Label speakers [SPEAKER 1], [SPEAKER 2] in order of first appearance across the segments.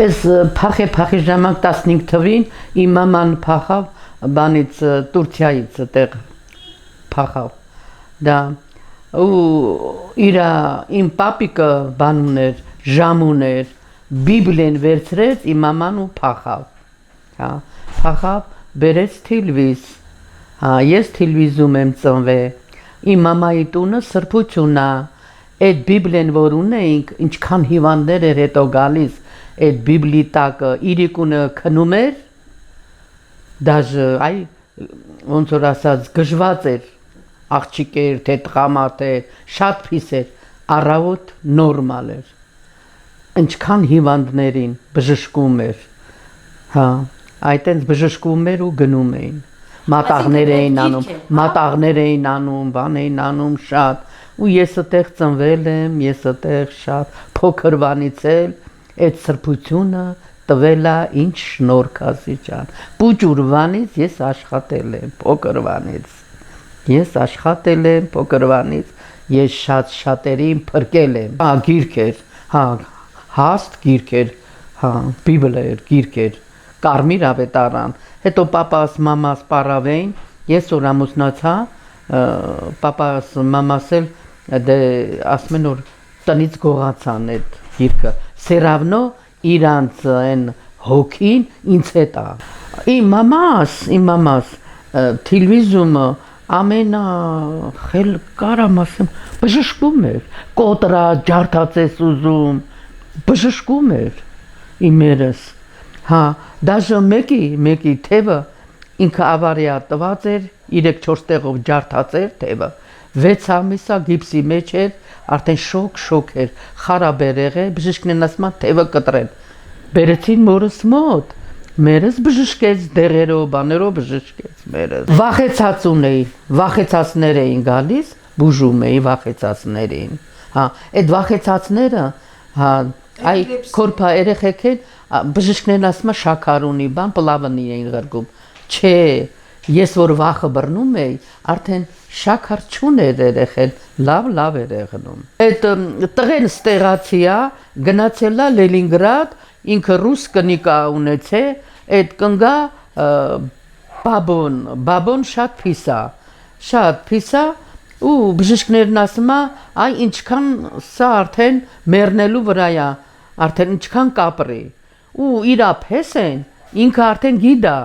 [SPEAKER 1] Ես փախի ժամանակ 15 թվին իմ մաման փախավ բանից Տուրքիայից այդտեղ փախավ դա ու իմ պապիկը բան ուներ ժամ ուներ բիբլիան վերցրեց իմ մաման ու փախավ հա փախավ բերեց Թիլվիզ հա ես Թիլվիզում եմ ծնվել իմ մամայի տունը սրբությունն է այդ բիբլիան որ ունեինք ինչքան հիվանդներ էր հետո գալիս այդ բիբլի տակը իրիկունը քնում էր դաժե այ ոնց որ ասած գժված էր աղջիկ էր թե տղամարդ էր շատ փիս էր առավոտ նորմալ էր ինչքան հիվանդներին բժշկում էր հա այդտենց բժշկում էր ու գնում էին մատաղներ էին անում բան էին անում շատ ու ես այդտեղ ծնվել եմ ես այդտեղ շատ փոքրվանից էլ այդ սրբությունը տվել է ինչ շնորհք ասի ջան պուճուրվանից ես աշխատել եմ փոքրվանից ես շատերին փրկել եմ հա գիրք էր հա հաստ գիրք էր հա բիբլը էր գիրք էր կարմիր ավետարան հետո պապաս մամաս պարավեին ես որ ամուսնացա պապաս մամաս էլ դե ասում են որ տնից գողացան այդ գիրքը սեრავնո իրանց են հոգին ինձ հետ է իմ մամաս Թիլվիզումը ամենա խել կարամ ասեմ բժշկում էր կոտրա ջարդացես ուզում բժշկում էր իմերս հա դաժե մեկի թևը ինքը ավարիա տված էր 3-4 տեղով ջարդած էր թևը 6 ամիսա գիպսի մեջ էր արդեն շոկ էր խարաբ էր եղել բժիշկներն ասում են թևը կտրեն բերեցին մորս մոտ մերս բժշկեց դեղերով բաներով բժշկեց մերս վախեցածներ էին գալիս բուժում էին վախեցածներին հա այդ վախեցածները հա այ կորփա երեխեք են բժիշկներն ասում են շաքար ունի բան պլավնի էին ղրգում չէ ես որ վախը բռնում էի արդեն շաքար չուներ երեխեն լավ էր եղնում այդ տղեն ստեղացիա գնացել է Լենինգրադ ինքը ռուս կնիկա ունեցե այդ կնգա բաբոն շատ փիսա ու բժիշկներն ասում են այ ինչքան սա արդեն մեռնելու վրայա արդեն ինչքան կապրի ու իրա փեսեն ինքը արդեն գիտա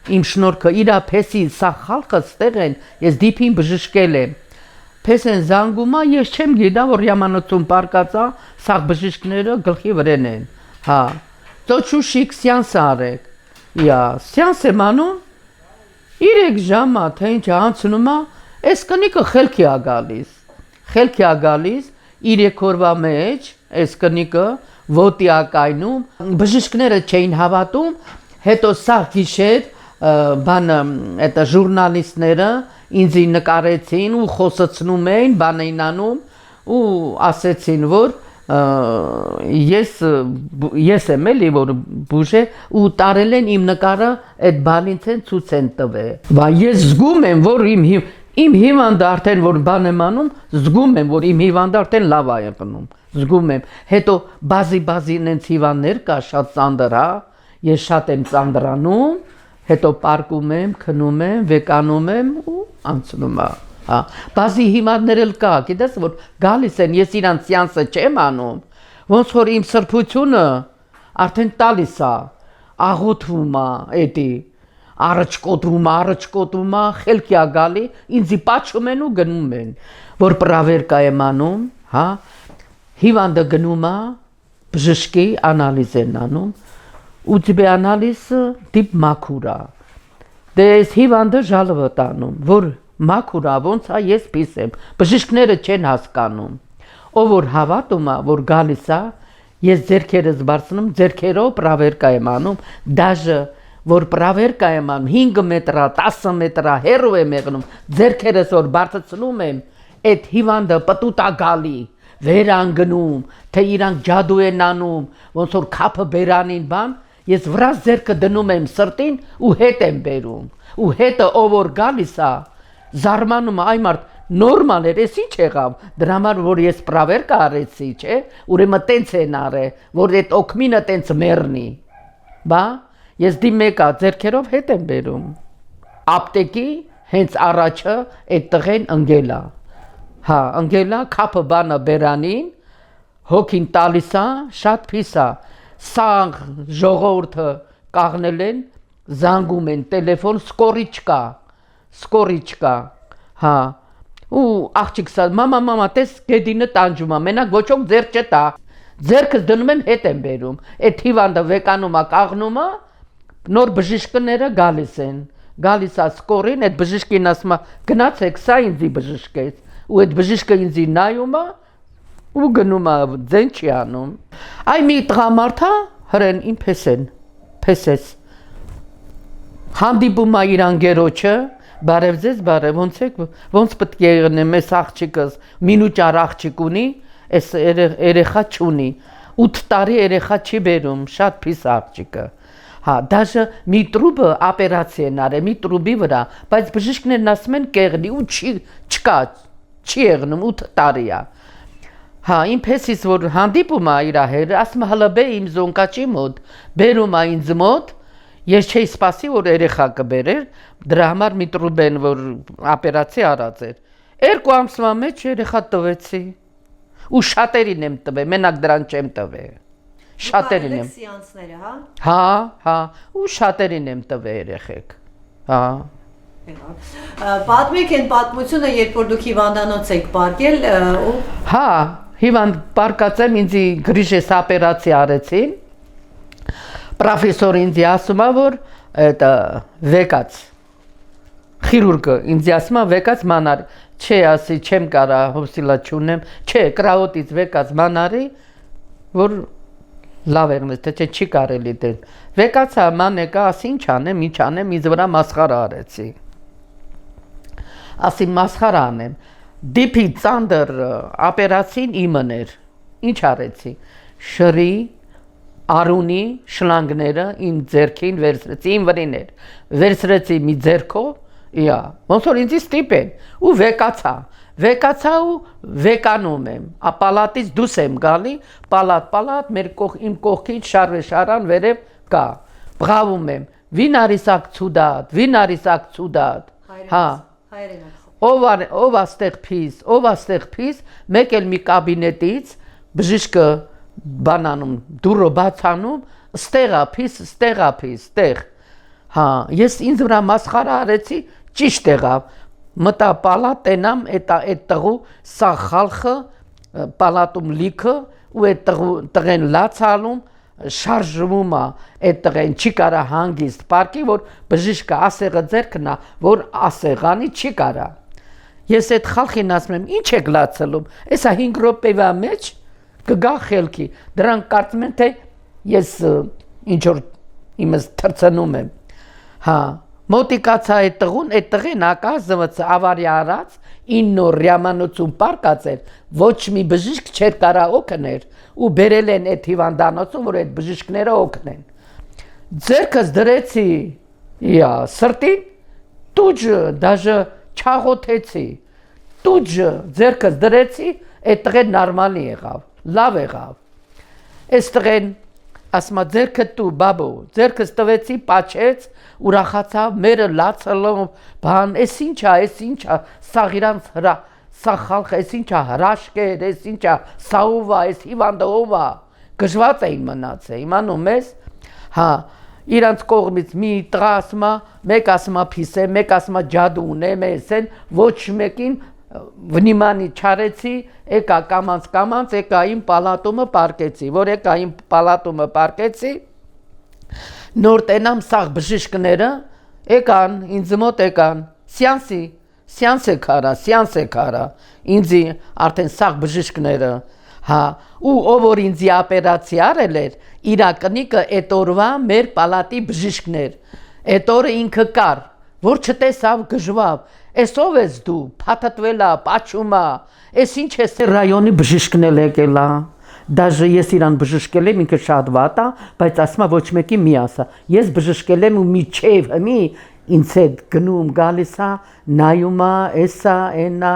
[SPEAKER 1] իմ շնորհքը իրա փեսի սա խալքը ստեղ են ես դիփին բժշկել եմ փեսեն զանգումա ես չեմ գիտա որ յամանոցում պարկածա սա բժիշկները գլխի վրեն են հա ծոչուշիկ սյանս արեք սյանս եմ անում 3 ժամա թե ինչ անցնում է այս կնիկը խելքի է գալիս 3 օրվա մեջ այս կնիկը ոտի է կայնում բժիշկները չէին հավատում հետո սա գիշեր բանը այդ ժուրնալիստները ինձ նկարեցին ու խոսացնում էին բան էին անում ու ասեցին որ ես եմ էլի որ բուժե ու տարել են իմ նկարը այդ բանից են ցույց են տվել վա ես զգում եմ որ իմ հիվանդը արդեն որ բան եմ անում զգում եմ որ իմ հիվանդը արդեն լավ է եղնում զգում եմ հետո բազի նենց հիվանդներ կա շատ ծանր հա ես շատ եմ ծանրանում հետո պարկում եմ, քնում եմ, վեկանում եմ ու անցնում է, հա։ Բազի հիմարներ էլ կա, գիտես որ գալիս են, ես իրանց սյանսը չեմ անում, ոնց որ իմ սրբությունը արդեն տալիս է, աղոթվում է, էդի, առաջկոտում է, խելքի է գալի, ինձի պաչում են ու գնում են, որ պրավերկա եմ անում, հա, հիվանդը գնում է, բժշկի անալիզ են անում, ու դիպե անալիզը դիպ մաքուրա, դե ես հիվանդը ժալվը տանում, որ մաքուրա ոնց է ես պիս եմ, բժիշկները չեն հասկանում, ով որ հավատում է, որ գալիս է, ես ձերքերս բարձնում, ձերքերով պրավերկա եմ անում, դաժը որ պրավերկա եմ անում, 5 մետրա, 10 մետրա, հեռու եմ եղնում, ձերքերս որ բարձնում եմ, այդ հիվանդը պտուտ է գալի, վերան գնում, թե իրանք ջադու են անում, ոնց որ քափը բերանին բան, ես վրաս ձերքը դնում եմ սրտին ու հետ եմ բերում, ու հետը ով որ գալիս է, զարմանում է, այ մարդ նորմալ էր, էս ինչ եղավ, դրա համար որ ես պրավերկա արեցի, չէ, ուրեմն տենց են արել, որ այդ օկմինը տենց մեռնի, բա, ես դիմեկա ձերքերով հետ եմ բերում, ապտեկի հենց առաջը այդ տղեն ընգելա, հա, ընգելա, կապը բանը բերանին, հոգին տալիս է, շատ փիս է, սա ժողովուրդը կաղնել են, զանգում են տելեֆոն, սկորիչ կա, հա, ու աղջիկս մամա տես գեդինը տանջում է, մենակ ոչոք ձեռք չտա, ձեռքս դնում եմ հետ եմ բերում, այդ հիվանդը վեկանում է, կաղնում է, նոր բժիշկները գալիս են, գալիս է սկորին, այդ բժիշկին ասում է, գնացեք, սա ինձի բժիշկեց, ու այդ բժիշկը ինձի նայում է, ու գնում է, ձեն չի անում, այ մի տղամարդ է, հրեն իմ փեսես, հանդիպում է իր անգերոջը, բարև ձեզ, բարև, ոնց պետք է եղնեմ, ես աղջիկս, մինուճար աղջիկ ունի, ես երեխա չունի, 8 տարի երեխա չի բերում, շատ փիս աղջիկը, հա, դաժը մի տրուբը ապերացիա են արել, մի տրուբի վրա, բայց բժիշկներն ասում են կեղնի ու չկա, չի եղնում, 8 տարի է, հա, իմ փեսից որ հանդիպում է իր հերը, ասում է հլը բե իմ զոնկաճի մոտ, բերում է ինձ մոտ, ես չէի սպասի, որ երեխա կբերեր, դրա համար մի տրուբեն, որ ապերացիա արած էր, 2 ամսվա մեջ երեխա տվեցի, ու շատերին եմ տվել, մենակ դրան չեմ տվել, շատերին եմ, հա, ու շատերին եմ տվել երեխեք, հա,
[SPEAKER 2] պատմեք են պատմությունը, երբ որ դուք հիվանդանոց եք պարկել,
[SPEAKER 1] հա, հիվանդ պարկած եմ, ինձի գրիշես ապերացիա արեցին, պրոֆեսոր ինձի ասում է, որ վեկած, խիրուրգը ինձի ասում է վեկած մանարի, չէ ասի, չեմ կարա հովսիլա չունեմ, չէ կրաոտից վեկած մանարի, որ լավ եղնես, թե չէ չի կարելի դեն, վեկացա մանեկա, ասի ինչ անեմ, ինձ վրա մասխարա արեցի, ասի մասխարա անեմ, դիպի ծանդր ապերացին իմն էր, ինչ արեցի, շրի, արունի շլանգները իմ ձերքին վերցրեցի, իմ վրին էր, վերցրեցի մի ձերքով, ոնց որ ինձի ստիպեն, ու վեկացա ու վեկանում եմ, պալատից դուս եմ գալի, պալատ, իմ կողքից շարան վերև կա, բղավում եմ, վինարիսակ ծուդատ, հա, ով աստեղ փիս, մեկ էլ մի կաբինետից, բժիշկը բանանում, դուրը բացանում, ստեղափիս, հա, ես ինձ վրա մասխարա արեցի, ճիշտ եղավ, մտա պալատ տենամ, այդ տղու, սա խալխը, պալատում լիքը, ու այդ տղեն լացալում, շարժվում է, այդ տղեն չի կարա հանգիստ պարկի, որ բժիշկը ասեղը ձերքնա, որ ասեղանի չի կարա, ես այդ խալխին ասում եմ, ինչ եք լացելում, եսա 5 րոպեվա մեջ, կգա խելքի, դրանք կարծում են, թե ես ինչ-որ իմս թրցնում եմ, հա, մոտիկացա այդ տղուն, այդ տղեն ակազվաց ավարյա արած, 9 օր հիվանդություն պարկած էր, ոչ մի բժիշկ չէր կարա օգներ, ու բերել են այդ հիվանդանոցում, որ այդ բժիշկները օգնեն, ձերքս դրեցի, սրտին, տուջը, դաժը չաղոթեցի, տուջը, ձերքս դրեցի, այդ տղեն նորմալի եղավ, լավ եղավ, այս տղեն, ասմա ձերքը տու, բաբո, ձերքս տվեցի, պաչեց, ուրախացավ, մերը լացելով, բան, ես ինչա, սաղ իրանց հրա, սաղ խալխ, ես ինչա, հրաշկ էր, ես ինչա, սաուվա, ես հիվանդը ովա, գժված էին մնացե, իմանում ես, հա, իրանց կողմից մի տղա ասմա, մեկ ասմա փիսե, մեկ ասմա ջադու ունեմ են, ոչ մեկին վնիմանի չարեցի, եկա կամանց, եկա իմ պալատումը պարկեցի, որ եկա իմ պալատումը պարկեցի, նոր տենամ սաղ բժիշկները, եկան, ինձ մոտ եկան, սյանս է քարա, ինձի արդեն սաղ բժիշկները, հա, ու ով որ ինձի ապերացիա արել էր, իրա կնիկը էտ օրվա մեր պալատի բժիշկներ, էտ օրը ինքը կար, որ չտեսավ գժվավ, ես ով ես դու, փաթաթվելա, պաչումա, ես ինչ ես ռայոնի բժիշկն էլ եկելա, դաժե ես իրան բժշկել եմ, ինքը շատ վատ է, բայց ասմա ոչ մեկի մի ասա, ես բժշկել եմ ու միչև հմի ինձ հետ գնում գալիս է նայում է էսա այնա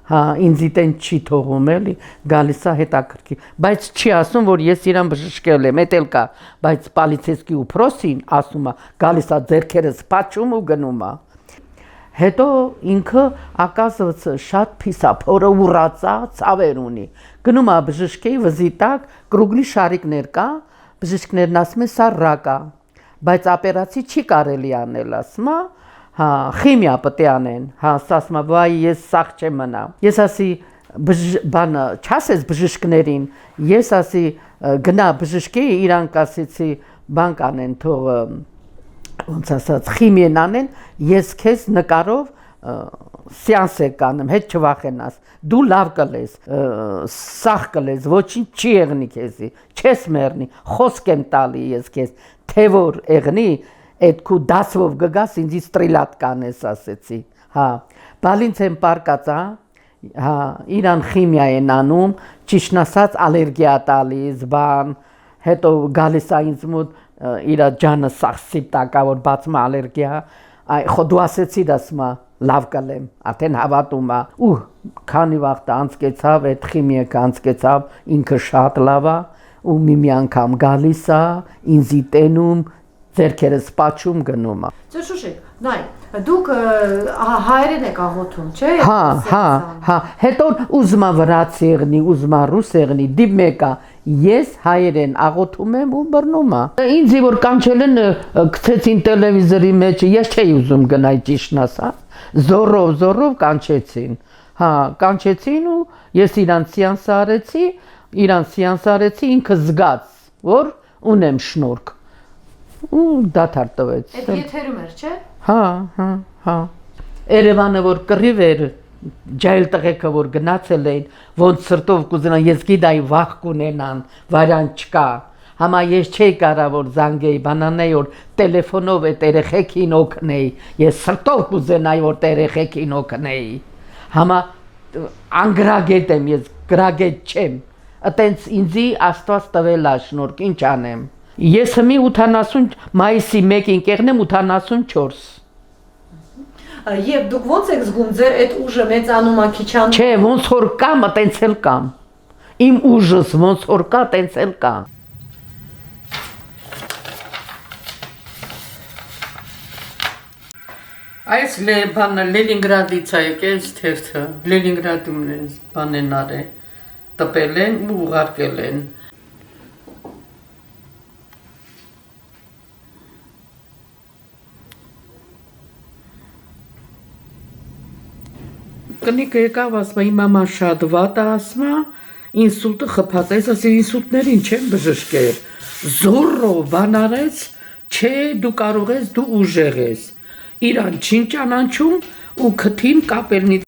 [SPEAKER 1] հա ինձ դեն չի թողում էլի գալիս է հետաքրքիր բայց չի ասում որ ես իրան բժշկել եմ էդ էլ կա բայց պոլիցեյսկի ուփրոսին ասում է գալիս է ձեռքերս փաչում ու գնում է հետո ինքը оказывается շատ փիսափորը ուռածա ցավեր ունի գնում է բժշկի վզիտակ կրուգլի շարիկներ կա բժիշկներն ասում են սա ռակ է բայց օպերացիա չի կարելի անել ասում է հա քիմիա պետք է անեն հա ասում եմ վայ ես սաղ չեմ մնա ես ասի բանը չասես բժիշկներին ես ասի գնա բժշկի իրանք ասեցի բան կանեն թող ոնց ասած քիմիան անեն ես քեզ նկարով սեանս կանեմ հետ չվախենաս դու լավ կլես սաղ կլես ոչինչ չի եղնի քեզի չես մեռնի խոսք եմ տալի ես քեզ թե որ եղնի այդ քու դասով գգաս ինձ ստրիլատ կանես ասեցի հա բալինց եմ պարկածա հա իրան քիմիա են անում ճիշտ ասած ալերգիա տալիս բան հետո գալիս է ինձ մոտ իր ջանը սախսի տակա որ բացում ալերգիա այ խոդու ասեցի դասմա լավ կլեմ արդեն հավատում է ու քանի վաղ անցկեցավ այդ քիմիա կանցկեցավ ինքը շատ լավ է ու մի անգամ գալիս է ինձ տենում ձերքերս պաչում գնում է
[SPEAKER 2] Ձեր Շուշիկ նայ դուք հայերեն եք աղոթում չէ
[SPEAKER 1] հա հետո ուզմա վրացի եղնի ուզմա ռուս եղնի դիպ մեկա ես հայերեն աղոթում եմ ու բռնում է ինձ որ կանչել են գցեցին տելևիզորի մեջ ես չէի ուզում գնալ ճիշտ ասած զորով կանչեցին հա կանչեցին ու ես իրան սեանս արեցի ինքը զգաց որ ունեմ շնորհք ու դաթար տվեց
[SPEAKER 2] Այդ եթերում էր չէ
[SPEAKER 1] հա Երևանը որ կռիվ էր ջայլ տղեկը որ գնացել էին ոնց սրտով կուզենան ես գիտայի վախ կունենան վարան չկա Համա ես չէի կարա որ զանգեի բանանեի որ տելեֆոնով այդ երեխեքին օգնեի ես սրտով կուզենայի որ երեխեքին օգնեի Համա անգրագետ եմ ես գրագետ չեմ Ատենց ինձի Աստված տվել է շնորհք ինչ անեմ Ես հիմի 80 մայիսի 1-ին կեղնեմ 84
[SPEAKER 2] Եվ դուք ոնց եք զգում ձեր այդ ուժը մեծանում է քիչանում
[SPEAKER 1] Չէ ոնց որ կամ ատենց էլ կամ Իմ ուժս ոնց որ կա ատենց էլ կա Այս բանը Լենինգրադից է եկել թերթը Լենինգրադում են բանեն արել տպել են ու ուղարկել են Կնիկը եկավ ասում է իմ մաման շատ վատ է ասում է ինսուլտը խփած է ասի ինսուլտներին չեմ բժշկել զորով բան արեց չէ դու կարող ես դու ուժեղ ես իրան չին ճանաչում ու քթին կապելնի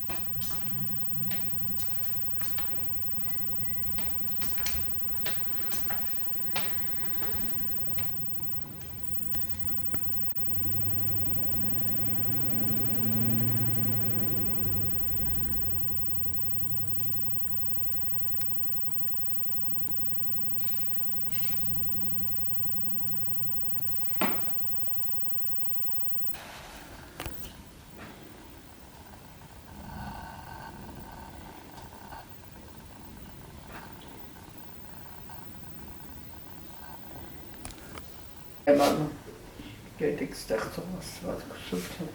[SPEAKER 1] Գետիկ ստեղծող աստված կուսություն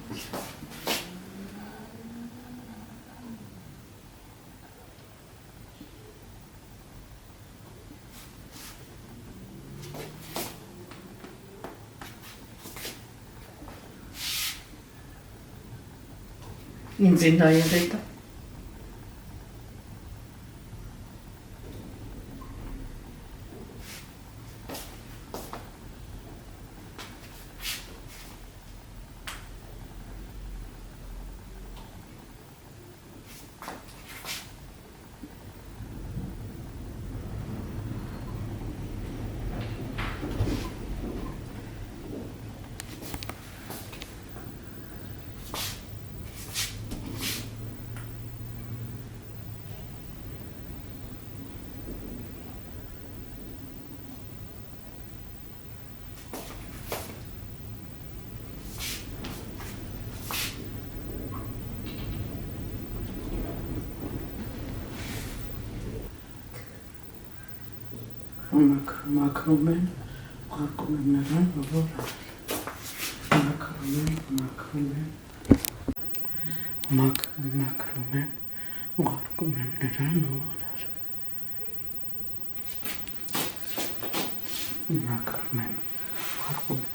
[SPEAKER 1] Ինձ նայել է դա
[SPEAKER 3] Մաքրում են, ուղարկում են նրան, որ մաքրում են, ուղարկում են նրան, մաքրում են, ուղարկում են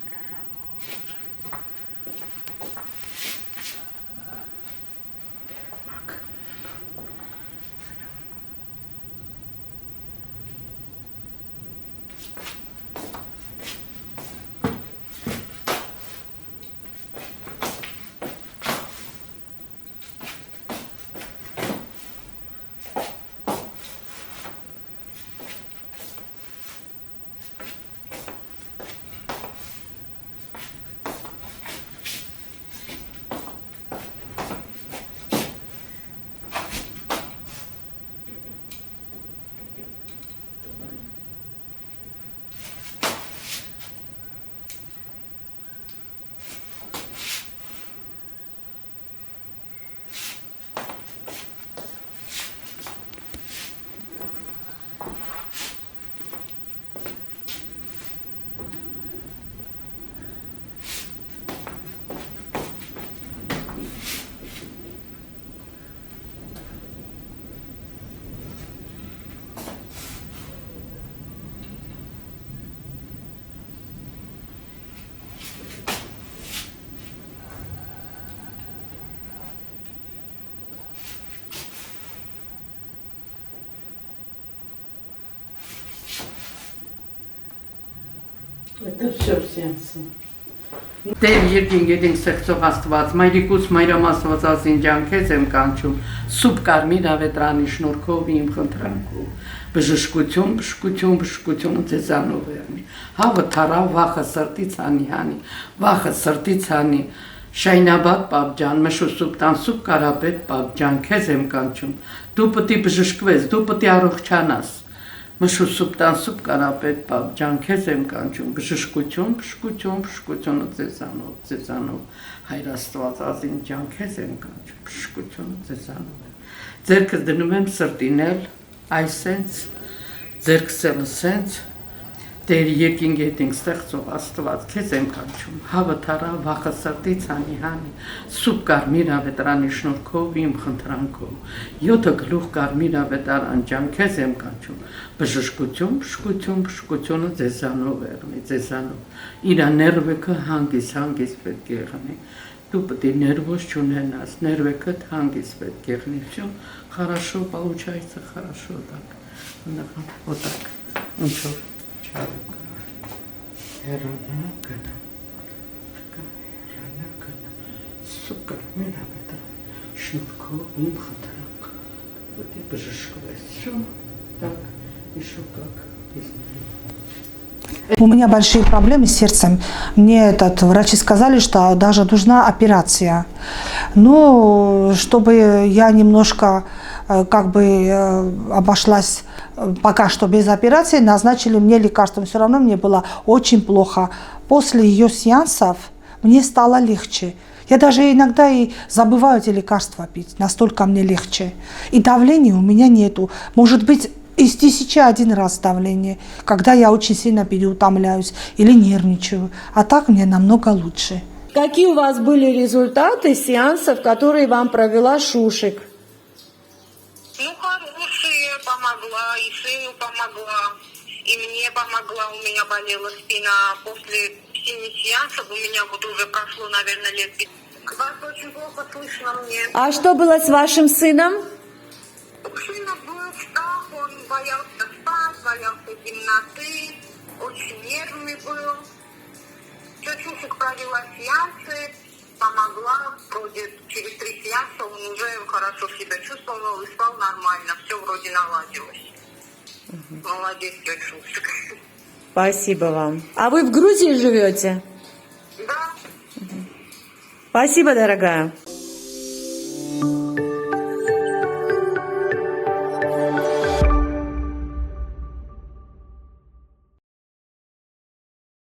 [SPEAKER 3] Это все сеансы. Տեր երկինք ետինք սեղծող աստված, մայրիկուց մայրամասված ազինջան քեզ եմ կանչում, սուպ կարմիր ավետրանի շնորհքով իմ խնդրանքով, բժշկություն ձեզանով եղնի, հավը թարավ վախը սրտից հանի, վախը սրտից հանի, Շայնաբադ պապջան, մշուսուպտան սուպ կարապետ պապջան, քեզ եմ կանչում, դու պտի բժշկվես, դու պտի առողջանաս, Մշուսուպտան սուպ կարապետ պապջան, քեզ եմ կանչում, բժշկություն ձեզանով, Հայր Աստված ազինջան, քեզ եմ կանչում, բժշկություն ձեզանով, ձերքս դնում եմ սրտին էլ, այսենց, ձերքս էլ սենց, Տեր երկինք ետինք ստեղծող աստված, քեզ եմ կանչում, հավը թարավ վախը սրտից հանի, սուպ կարմիր ավետրանի շնորհքով իմ խնդրանքով, 7 գլուխ կարմիր ավետարան ջան, քեզ եմ կանչում, բժշկությունը ձեզանով եղնի, ձեզանով, իրա ներվեքը հանգիստ պետք է եղնի, դու պետք է ներվոս չունենաս, ներվեքդ հանգիստ պետք է եղնի, всё хорошо получается, хорошо так, вот так, ինչով Հերանա սուպր մենավետր շնորհքով իմ խնդրանք պետք է բժշկվես так еще как
[SPEAKER 4] У меня большие проблемы с сердцем. Мне врачи сказали, что даже нужна операция. Но чтобы я немножко обошлась пока что без операции, назначили мне лекарства. Все равно мне было очень плохо. После ее сеансов мне стало легче. Я даже иногда и забываю эти лекарства пить. Настолько мне легче. И давления у меня нету. Может быть, из 1001 раз давление, когда я очень сильно переутомляюсь или нервничаю. А так мне намного лучше.
[SPEAKER 5] Какие у вас были результаты сеансов, которые вам провела Шушик?
[SPEAKER 6] Ну, хорошие, помогла, и сыну помогла, и мне помогла, у меня болела спина. После 7 сеансов у меня вот уже прошло, наверное, лет 5. Вас очень плохо слышно мне.
[SPEAKER 5] А что было с вашим сыном?
[SPEAKER 6] У сына был страх, он боялся спать, боялся темноты, очень нервный был. Тетушек провела сеансы, помогла, вроде через 3 сеанса он уже хорошо себя чувствовал и спал нормально, все вроде наладилось. Молодец, тетушек.
[SPEAKER 5] Спасибо вам. А вы в Грузии живете?
[SPEAKER 6] Да.
[SPEAKER 5] Спасибо, дорогая.